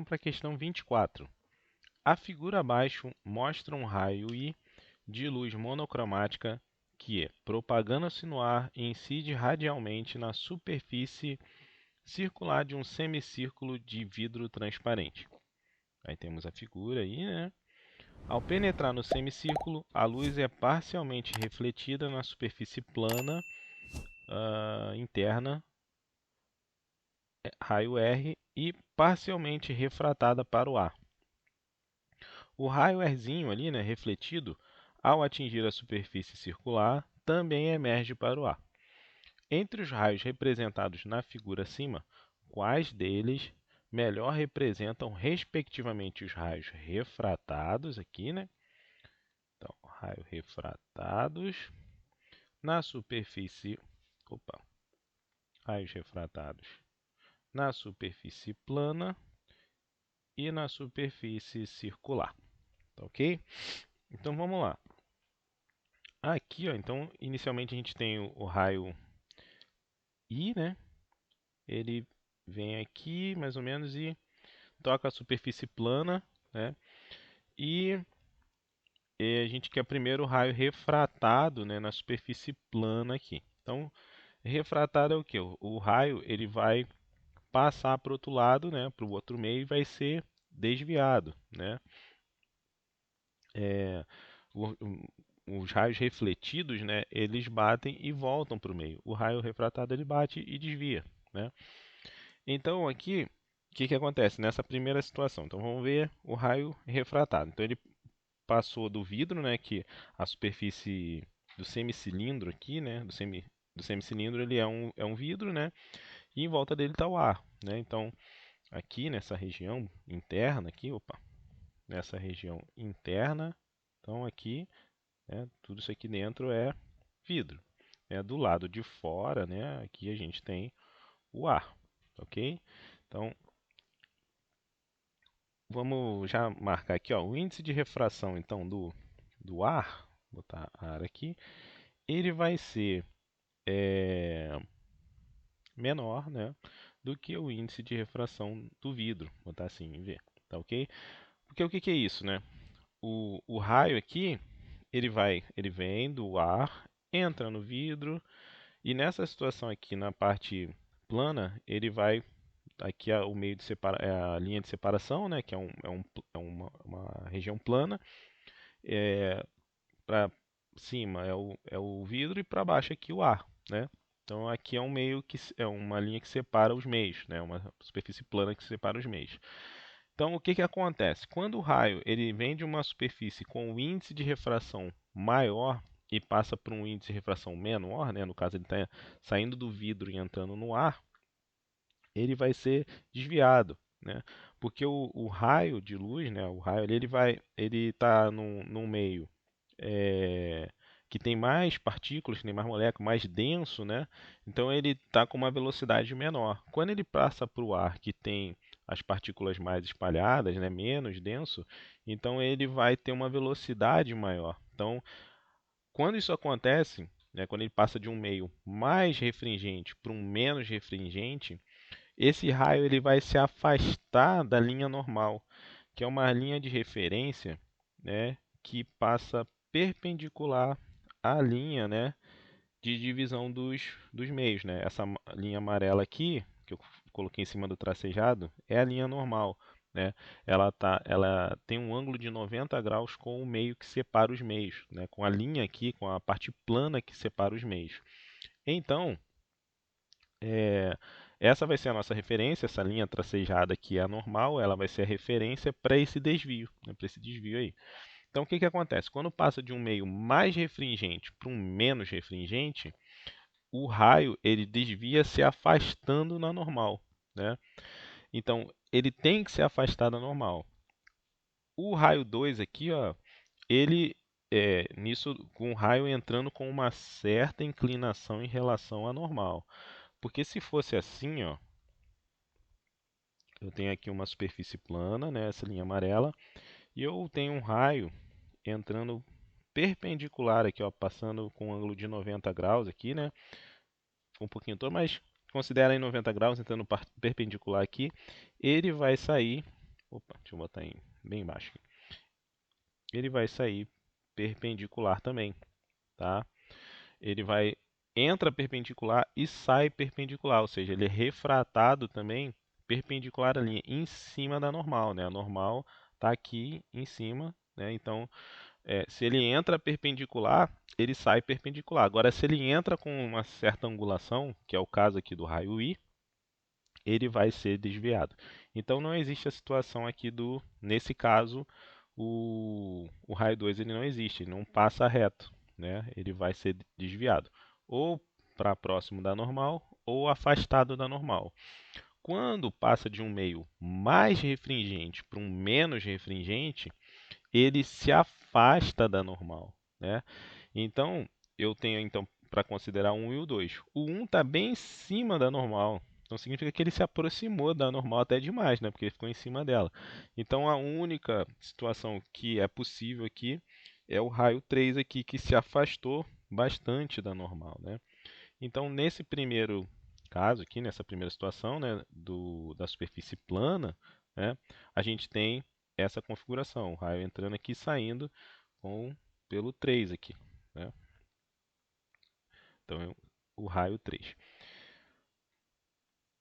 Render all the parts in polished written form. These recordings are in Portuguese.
vamos para a questão 24. A figura abaixo mostra um raio I de luz monocromática que, propagando-se no ar, incide radialmente na superfície circular de um semicírculo de vidro transparente. Aí temos a figura aí, né? Ao penetrar no semicírculo, a luz é parcialmente refletida na superfície plana interna, raio R, e parcialmente refratada para o ar. O raio Rzinho ali, né, refletido, ao atingir a superfície circular, também emerge para o ar. Entre os raios representados na figura acima, quais deles melhor representam respectivamente os raios refratados aqui, né? Então, raios refratados na superfície, raios refratados na superfície plana e na superfície circular, tá ok? Então vamos lá. Aqui, ó, então inicialmente a gente tem o raio I, né? Ele vem aqui mais ou menos e toca a superfície plana, né? E a gente quer primeiro o raio refratado, né, na superfície plana aqui. Então, refratado é o que? O raio ele vai passar para o outro lado, né, para o outro meio e vai ser desviado, né? É, o- os raios refletidos, né, eles batem e voltam para o meio. O raio refratado ele bate e desvia, né? Então aqui, o que que acontece nessa primeira situação? Então vamos ver o raio refratado. Então ele passou do vidro, né, que a superfície do semicilindro aqui, né, do semicilindro ele é um vidro, né, e em volta dele está o ar, né? Então aqui nessa região interna aqui, nessa região interna, então aqui, né, tudo isso aqui dentro é vidro. Né? Do lado de fora, né, aqui a gente tem o ar, ok? Então vamos já marcar aqui, ó, o índice de refração então do ar, vou botar ar aqui, ele vai ser menor, né, do que o índice de refração do vidro, vou botar assim em V, tá ok? Porque o que que é isso, né? O raio aqui, ele vem do ar, entra no vidro e nessa situação aqui na parte plana, ele vai aqui é o meio de é a linha de separação, né, que é uma região plana. Para cima é o vidro e para baixo aqui o ar, né? Então aqui é um meio que é uma linha que separa os meios, né? Uma superfície plana que separa os meios. Então o que que acontece? Quando o raio ele vem de uma superfície com o índice de refração maior e passa por um índice de refração menor, né? No caso ele está saindo do vidro e entrando no ar, ele vai ser desviado, né? Porque o raio de luz, né? O raio ali, ele está num meio que tem mais partículas, tem mais moléculas, mais denso, né? Então ele está com uma velocidade menor. Quando ele passa para o ar que tem as partículas mais espalhadas, né? Menos denso, então ele vai ter uma velocidade maior. Então, quando isso acontece, né? Quando ele passa de um meio mais refringente para um menos refringente, esse raio ele vai se afastar da linha normal, que é uma linha de referência, né, que passa perpendicular à linha, né, de divisão dos meios, né? Essa linha amarela aqui, que eu coloquei em cima do tracejado, é a linha normal, né? Ela tem um ângulo de 90 graus com o meio que separa os meios, né? Com a linha aqui, com a parte plana que separa os meios. Então, é, essa vai ser a nossa referência, essa linha tracejada aqui é a normal, ela vai ser a referência para esse desvio, né, para esse desvio aí. Então, o que que acontece? Quando passa de um meio mais refringente para um menos refringente, o raio ele desvia se afastando na normal, né? Então, ele tem que se afastar da normal. O raio 2 aqui, ó, ele nisso com o raio entrando com uma certa inclinação em relação à normal. Porque se fosse assim, ó, eu tenho aqui uma superfície plana, né, essa linha amarela, e eu tenho um raio entrando perpendicular aqui, ó, passando com um ângulo de 90 graus aqui, né, um pouquinho todo, mas considera em 90 graus, entrando perpendicular aqui, ele vai sair Opa, deixa eu botar bem baixo aqui. Ele vai sair perpendicular também, tá? Ele vai entra perpendicular e sai perpendicular, ou seja, ele é refratado também perpendicular à linha, em cima da normal, né? A normal está aqui em cima, né? Então, se ele entra perpendicular, ele sai perpendicular. Agora, se ele entra com uma certa angulação, que é o caso aqui do raio I, ele vai ser desviado. Então, não existe a situação aqui nesse caso, o raio 2 ele não existe, ele não passa reto, né? Ele vai ser desviado ou para próximo da normal ou afastado da normal. Quando passa de um meio mais refringente para um menos refringente, ele se afasta da normal, né? Então, eu tenho então para considerar o 1 e o 2. O 1 está bem em cima da normal. Então significa que ele se aproximou da normal até demais, né? Porque ele ficou em cima dela. Então a única situação que é possível aqui é o raio 3 aqui que se afastou bastante da normal, né? Então nesse primeiro caso aqui, nessa primeira situação, né, da superfície plana, né, a gente tem essa configuração, o raio entrando aqui e saindo pelo 3 aqui, né? Então, o raio 3.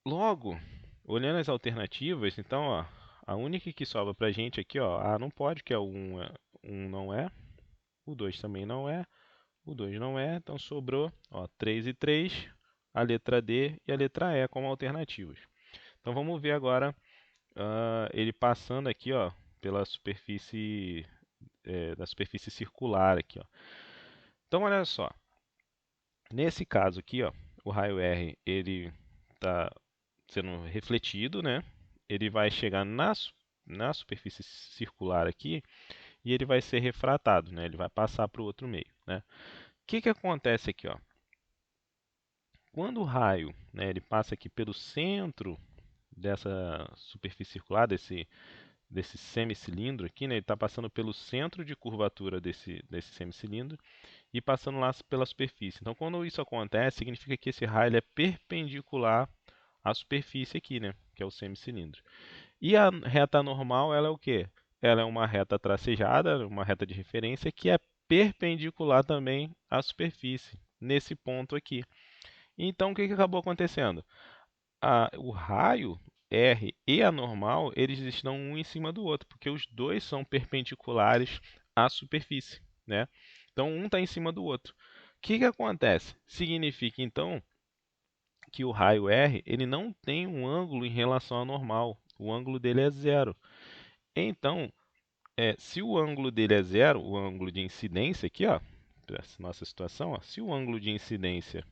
Logo, olhando as alternativas, então, ó, a única que sobra para a gente aqui, ó, a não pode, que é o 1, 1 não é, o 2 também não é, o 2 não é, então sobrou, ó, 3 e 3, a letra D e a letra E como alternativas. Então vamos ver agora ele passando aqui, ó, pela superfície da superfície circular aqui, ó. Então olha só, nesse caso aqui, ó, o raio R ele está sendo refletido, né? Ele vai chegar na superfície circular aqui e ele vai ser refratado, né? Ele vai passar para o outro meio, né? O que que acontece aqui, ó? Quando o raio, né, ele passa aqui pelo centro dessa superfície circular, desse semicilindro aqui, né? Ele está passando pelo centro de curvatura desse semicilindro e passando lá pela superfície. Então, quando isso acontece, significa que esse raio ele é perpendicular à superfície aqui, né? Que é o semicilindro. E a reta normal, ela é o quê? Ela é uma reta tracejada, uma reta de referência que é perpendicular também à superfície, nesse ponto aqui. Então, o que que acabou acontecendo? O raio R e a normal, eles estão um em cima do outro, porque os dois são perpendiculares à superfície, né? Então, um está em cima do outro. O que que acontece? Significa, então, que o raio R ele não tem um ângulo em relação à normal. O ângulo dele é zero. Então, se o ângulo dele é zero, o ângulo de incidência aqui, ó, essa nossa situação, ó, se o ângulo de incidência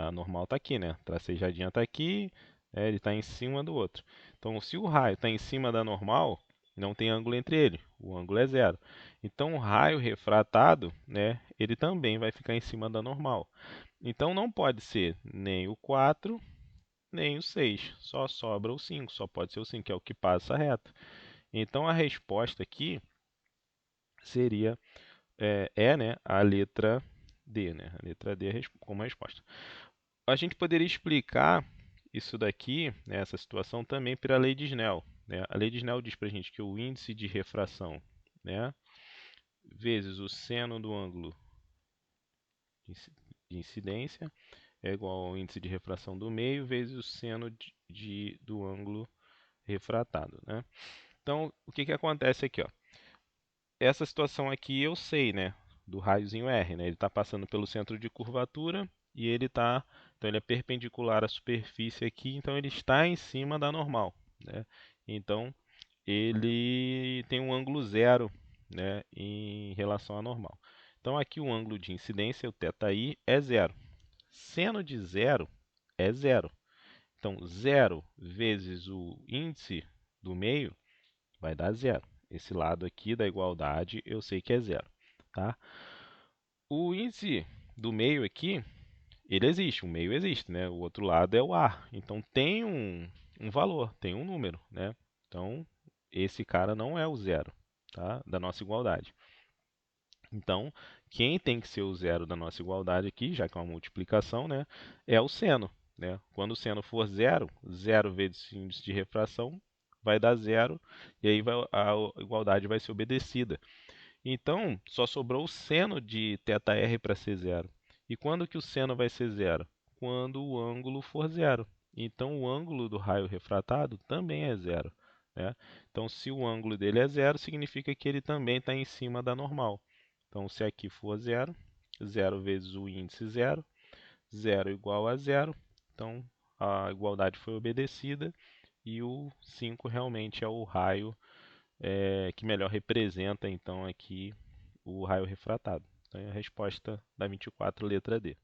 a normal está aqui, né? A tracejadinha está aqui, ele está em cima do outro. Então, se o raio está em cima da normal, não tem ângulo entre ele, o ângulo é zero. Então, o raio refratado, né, ele também vai ficar em cima da normal. Então, não pode ser nem o 4, nem o 6. Só sobra o 5, só pode ser o 5, que é o que passa reto. Então, a resposta aqui seria, né, a letra D, né? A letra D como resposta. A gente poderia explicar isso daqui, né, essa situação, também pela lei de Snell, né? A lei de Snell diz para a gente que o índice de refração, né, vezes o seno do ângulo de incidência é igual ao índice de refração do meio vezes o seno do ângulo refratado, né? Então, o que que acontece aqui, ó? Essa situação aqui eu sei, né, do raiozinho R, né? Ele está passando pelo centro de curvatura e então ele é perpendicular à superfície aqui, então ele está em cima da normal, né? Então, ele tem um ângulo zero, né, em relação à normal. Então, aqui o ângulo de incidência, o θi, é zero. Seno de zero é zero. Então, zero vezes o índice do meio vai dar zero. Esse lado aqui da igualdade eu sei que é zero, tá? O índice do meio aqui, ele existe, o meio existe, né? O outro lado é o ar. Então tem um valor, tem um número, né? Então esse cara não é o zero, tá? Da nossa igualdade. Então, quem tem que ser o zero da nossa igualdade aqui, já que é uma multiplicação, né? É o seno, né? Quando o seno for zero, zero vezes índice de refração vai dar zero, e aí a igualdade vai ser obedecida. Então, só sobrou o seno de θr para ser zero. E quando que o seno vai ser zero? Quando o ângulo for zero. Então, o ângulo do raio refratado também é zero, né? Então, se o ângulo dele é zero, significa que ele também está em cima da normal. Então, se aqui for zero, zero vezes o índice zero, zero igual a zero. Então, a igualdade foi obedecida e o 5 realmente é o raio que melhor representa então aqui o raio refratado. Então é a resposta da 24, letra D.